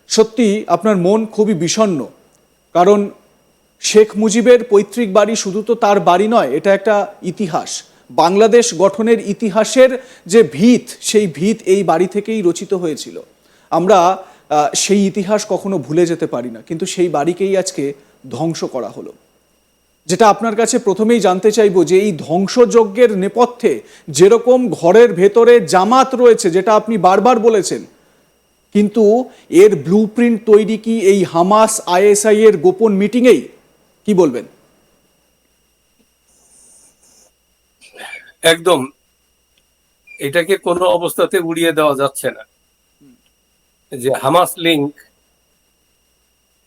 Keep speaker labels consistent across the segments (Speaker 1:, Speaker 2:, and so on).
Speaker 1: সত্যি আপনার মন খুবই বিষণ্ণ, কারণ শেখ মুজিবের পৈতৃক বাড়ি শুধু তো তার বাড়ি নয়, এটা একটা ইতিহাস। বাংলাদেশ গঠনের ইতিহাসের যে ভিত, সেই ভিত এই বাড়ি থেকেই রচিত হয়েছিল। আমরা সেই ইতিহাস কখনো ভুলে যেতে পারি না, কিন্তু সেই বাড়িকেই আজকে ধ্বংস করা হলো। যেটা আপনার কাছে প্রথমেই জানতে চাইবো যে এই ধ্বংসযজ্ঞের নেপথ্যে যেরকম ঘরের ভেতরে জামাত রয়েছে, যেটা আপনি বারবার বলেছেন, কিন্তু এর ব্লুপ্রিন্ট তৈরি কি এই হামাস আইএসআই এর গোপন মিটিংয়েই? কি বলবেন?
Speaker 2: একদম, এটাকে কোনো অবস্থাতে উড়িয়ে দেওয়া যাচ্ছে না যে হামাস লিংক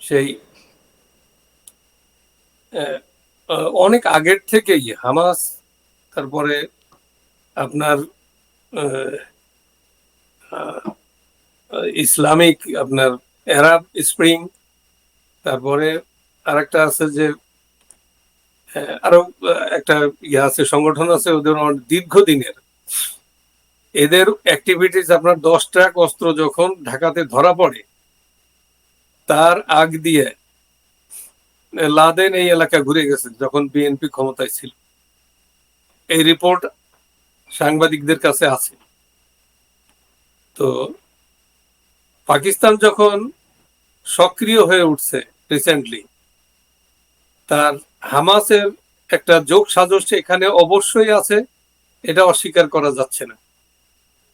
Speaker 2: সেই অনেক আগের থেকেই হামাস, তারপরে আপনার ইসলামিক আপনার আরব স্প্রিং, তারপরে আরেকটা আছে যে আরো একটা ইয়ে আছে, সংগঠন আছে, ওদের দীর্ঘদিনের এদের অ্যাক্টিভিটিস। আপনার 10 ট্রাক অস্ত্র যখন ঢাকাতে ধরা পড়ে, তার আগ দিয়ে লাদেন এই এলাকা ঘুরে গেছে যখন বিএনপি ক্ষমতায় ছিল। এই রিপোর্ট সাংবাদিকদের কাছে আছে। তো পাকিস্তান যখন সক্রিয় হয়ে উঠছে রিসেন্টলি, তার হামাসের একটা যোগ সাজস্য এখানে অবশ্যই আছে, এটা অস্বীকার করা যাচ্ছে না।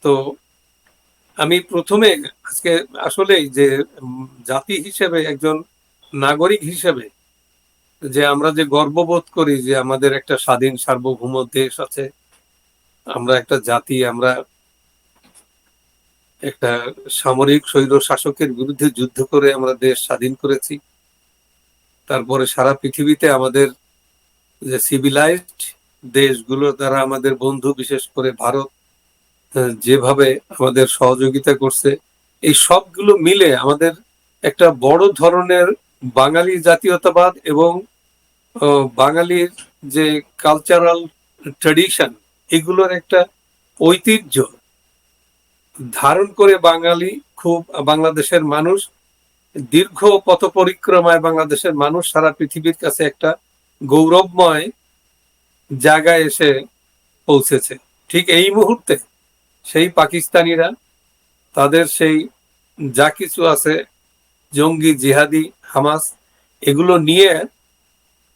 Speaker 2: তো আমি প্রথমে আজকে আসলেই যে জাতি হিসেবে, একজন নাগরিক হিসেবে, যে আমরা যে গর্ববোধ করি যে আমাদের একটা স্বাধীন সার্বভৌম দেশ আছে, আমরা একটা জাতি, আমরা একটা সামরিক স্বৈর শাসকের বিরুদ্ধে যুদ্ধ করে আমরা দেশ স্বাধীন করেছি। তারপরে সারা পৃথিবীতে আমাদের যে সিভিলাইজড দেশগুলো দ্বারা আমাদের বন্ধু, বিশেষ করে ভারত যেভাবে আমাদের সহযোগিতা করছে, এই সবগুলো মিলে আমাদের একটা বড় ধরনের বাঙালি জাতীয়তাবাদ এবং বাঙালির যে কালচারাল ট্র্যাডিশন, এগুলোর একটা ঐতিহ্য ধারণ করে বাংলাদেশের মানুষ দীর্ঘ পথ পরিক্রমায় বাংলাদেশের মানুষ সারা পৃথিবীর কাছে একটা গৌরবময় জায়গায় এসে পৌঁছেছে। ঠিক এই মুহূর্তে সেই পাকিস্তানিরা তাদের সেই যা কিছু আছে, জঙ্গি, জিহাদি, হামাস, এগুলো নিয়ে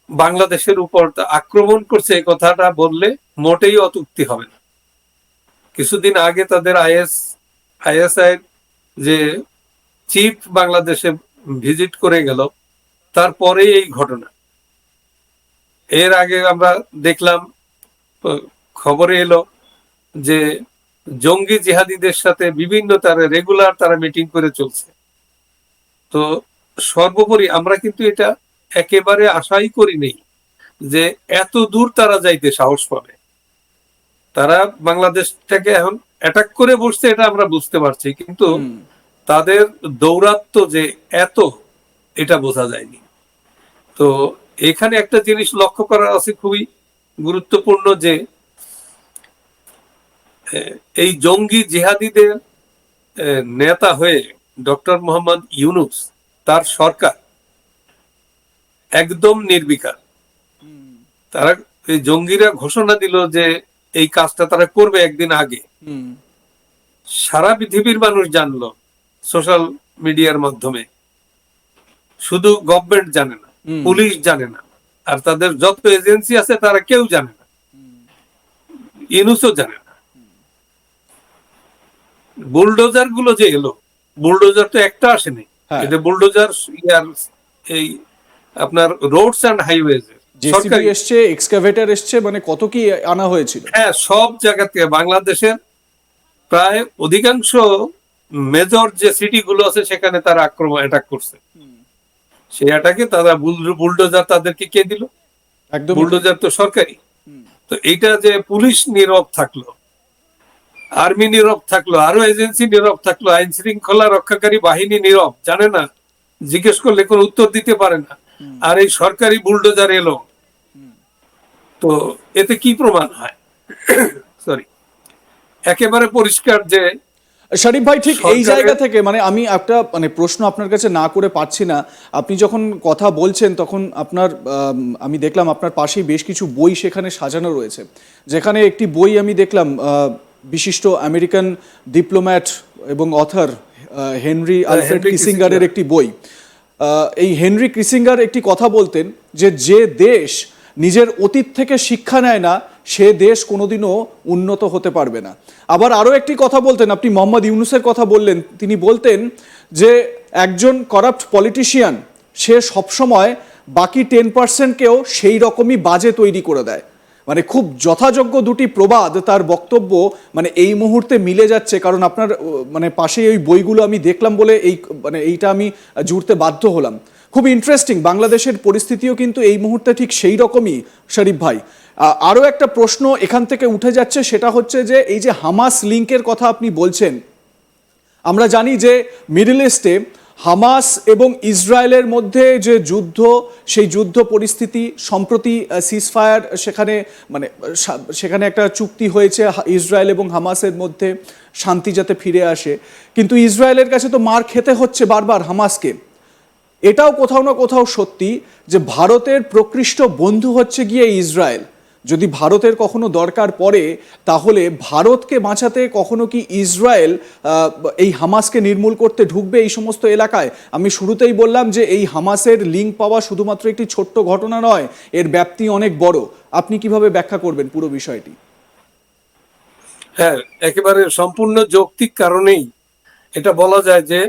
Speaker 2: বাংলাদেশের উপর আক্রমণ করছে, এই কথাটা বললে মোটেই অত্যুক্তি হবে না। কিছুদিন আগে তাদের আইএসআই যে চিফ বাংলাদেশে ভিজিট করে গেল, তারপরে এই ঘটনা। এর আগে আমরা দেখলাম, খবরে এলো যে জঙ্গি জিহাদিদের সাথে বিভিন্ন রেগুলার তারা মিটিং করে চলছে। তো সর্বোপরি আমরা কিন্তু এটা একেবারে আশাই করিনি যে এত দূর তারা যাইতে সাহস পাবে। তারা বাংলাদেশটাকে এখন অ্যাটাক করে বসছে, এটা আমরা বুঝতে পারছি, কিন্তু তাদের দৌরাত্ম্য যে এত, এটা বোঝা যায়নি। তো এখানে একটা জিনিস লক্ষ্য করা আছে খুবই গুরুত্বপূর্ণ, যে এই জঙ্গি জিহাদিদের নেতা হয়ে ডক্টর মোহাম্মদ ইউনূস, তার সরকার একদম নির্বিকার। তারা এই জঙ্গিরা ঘোষণা দিল যে এই কাজটা তারা করবে একদিন আগে, সারা পৃথিবীর মানুষ জানলো সোশ্যাল মিডিয়ার মাধ্যমে। শুধু গভর্নমেন্ট জানে না, পুলিশ জানে না, আর তাদের যত এজেন্সি আছে তারা কেউ জানে না, ইউনূসও জানে না। বুলডোজার গুলো যে এলো, বুলডোজার তো একটা আসেনি, এটা বুলডোজার এই আপনার রোডস এন্ড হাইওয়েজ
Speaker 1: জেসিবি এসছে, এক্সকাভেটর এসছে, মানে কত কি আনা হয়েছিল।
Speaker 2: হ্যাঁ, সব জায়গা থেকে বাংলাদেশের প্রায় অধিকাংশ মেজর যে সিটি গুলো আছে সেখানে তারা অ্যাটাক করছে। সেই অ্যাটাকে তারা বুলডোজার তাদেরকে কে দিল? বুলডোজার তো সরকারি। তো এইটা যে পুলিশ নীরব থাকলো, আর্মি নীরব থাকলো, আরো এজেন্সি নীরব থাকলো, আইন শৃঙ্খলা রক্ষাকারী বাহিনী নীরব, জানে না, জিজ্ঞেস করলে কোনো উত্তর দিতে পারে না, আর এই সরকারি বুলডোজার এলো। তো এতে কি প্রমাণ হয়? সরি, একেবারে পরিষ্কার যে
Speaker 1: শরীফ ভাই, ঠিক এই
Speaker 2: সরকারের-
Speaker 1: জায়গা থেকে মানে আমি একটা মানে প্রশ্ন আপনার কাছে না করে পারছি না। আপনি যখন কথা বলছেন তখন আপনার আমি দেখলাম আপনার পাশেই বেশ কিছু বই সেখানে সাজানো রয়েছে, যেখানে একটি বই আমি দেখলাম বিশিষ্ট আমেরিকান ডিপ্লোম্যাট এবং author Henry Alfred
Speaker 2: Henry
Speaker 1: কিসিঙ্গারের
Speaker 2: Kissinger.
Speaker 1: একটি বই। এই হেনরি কিসিঙ্গার একটি কথা বলতেন যে যে দেশ নিজের অতীত থেকে শিক্ষা নেয় না সে দেশ কোনোদিনও উন্নত হতে পারবে না। আবার আরও একটি কথা বলতেন, আপনি মোহাম্মদ ইউনূসের কথা বললেন, তিনি বলতেন যে একজন করাপ্ট পলিটিশিয়ান সে সবসময় বাকি 10%কেও সেই রকমই বাজে তৈরি করে দেয়। মানে খুব যথাযোগ্য দুটি প্রবাদ তার বক্তব্য মানে এই মুহূর্তে মিলে যাচ্ছে, কারণ আপনার মানে পাশে ওই বইগুলো আমি দেখলাম বলে এই মানে এইটা আমি জুড়তে বাধ্য হলাম। খুব ইন্টারেস্টিং, বাংলাদেশের পরিস্থিতিও কিন্তু এই মুহূর্তে ঠিক সেই রকমই শরীফ ভাই। আরও একটা প্রশ্ন এখান থেকে উঠে যাচ্ছে, সেটা হচ্ছে যে এই যে হামাস লিঙ্কের কথা আপনি বলছেন, আমরা জানি যে মিডল ইস্টে হামাস এবং ইসরায়েলের মধ্যে যে যুদ্ধ, সেই যুদ্ধ পরিস্থিতি সম্প্রতি সিজফায়ার সেখানে মানে সেখানে একটা চুক্তি হয়েছে ইসরায়েল এবং হামাসের মধ্যে, শান্তি যাতে ফিরে আসে, কিন্তু ইসরায়েলের কাছে তো মার খেতে হচ্ছে বারবার হামাসকে। এটাও কোথাও না কোথাও সত্যি যে ভারতের প্রকৃষ্ট বন্ধু হচ্ছে গিয়ে ইসরায়েল। যদি ভারতের কখনো দরকার পড়ে তাহলে ভারতকে বাঁচাতে কখনো কি ইসরায়েল এই হামাসকে নির্মূল করতে ঢুকবে এই সমস্ত এলাকায়? আমি শুরুতেই বললাম যে এই হামাসের লিঙ্ক পাওয়া শুধুমাত্র একটি ছোট্ট ঘটনা নয়, এর ব্যাপ্তি অনেক বড়। আপনি কিভাবে ব্যাখ্যা করবেন পুরো বিষয়টি?
Speaker 2: হ্যাঁ, একেবারে সম্পূর্ণ যৌক্তিক কারণেই এটা বলা যায় যে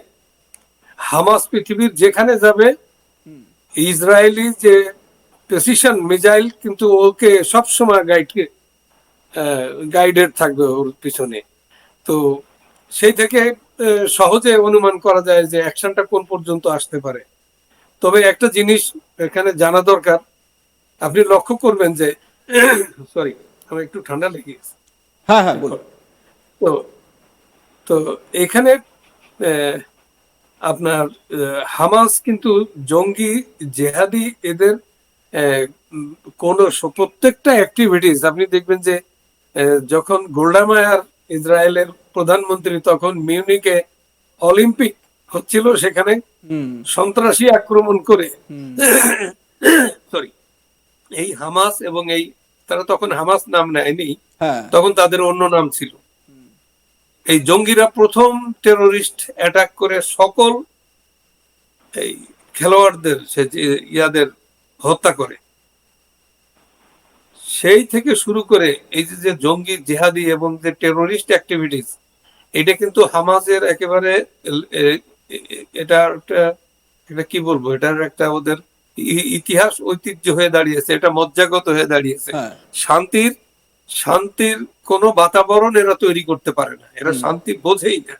Speaker 2: হামাস পৃথিবীর যেখানে যাবে ইসরায়েলি যে প্রেসিশন মিসাইল কিন্তু ওকে সবসময় গাইডেড থাকবে ওর পিছনে। তো সেই থেকে সহজে অনুমান করা যায় যে অ্যাকশনটা কোন পর্যন্ত আসতে পারে। তবে একটা জিনিস এখানে জানা দরকার, আপনি লক্ষ্য করবেন যে সরি আমার একটু ঠান্ডা লেগে গেছে।
Speaker 1: হ্যাঁ হ্যাঁ বলুন।
Speaker 2: তো তো এখানে আপনার হামাস কিন্তু জঙ্গি জেহাদি এদের কোন প্রত্যেকটা অ্যাক্টিভিটিস আপনি দেখবেন যে যখন গোল্ডা মায়ার ইসরায়েলের প্রধানমন্ত্রী তখন মিউনিকে অলিম্পিক হচ্ছিল, সেখানে সন্ত্রাসী আক্রমণ করে সরি এই হামাস এবং এই তারা তখন হামাস নাম নেয়নি, তখন তাদের অন্য নাম ছিল। এই জঙ্গিরা প্রথম টেরোরিস্ট অ্যাটাক করে সকল এই খেলোয়াড়দের ইয়াদের হত্যা করে। সেই থেকে শুরু করে এই যে জঙ্গি জেহাদি এবং যে টেরোরিস্ট অ্যাক্টিভিটিস, এটা কিন্তু হামাসের একেবারে এটা কি বলবো, এটার একটা ওদের ইতিহাস ঐতিহ্য হয়ে দাঁড়িয়েছে, এটা মজ্জাগত হয়ে দাঁড়িয়েছে। শান্তির কোনো বাতাবরণ এরা তৈরি করতে পারে না, এরা শান্তি বোঝেই না।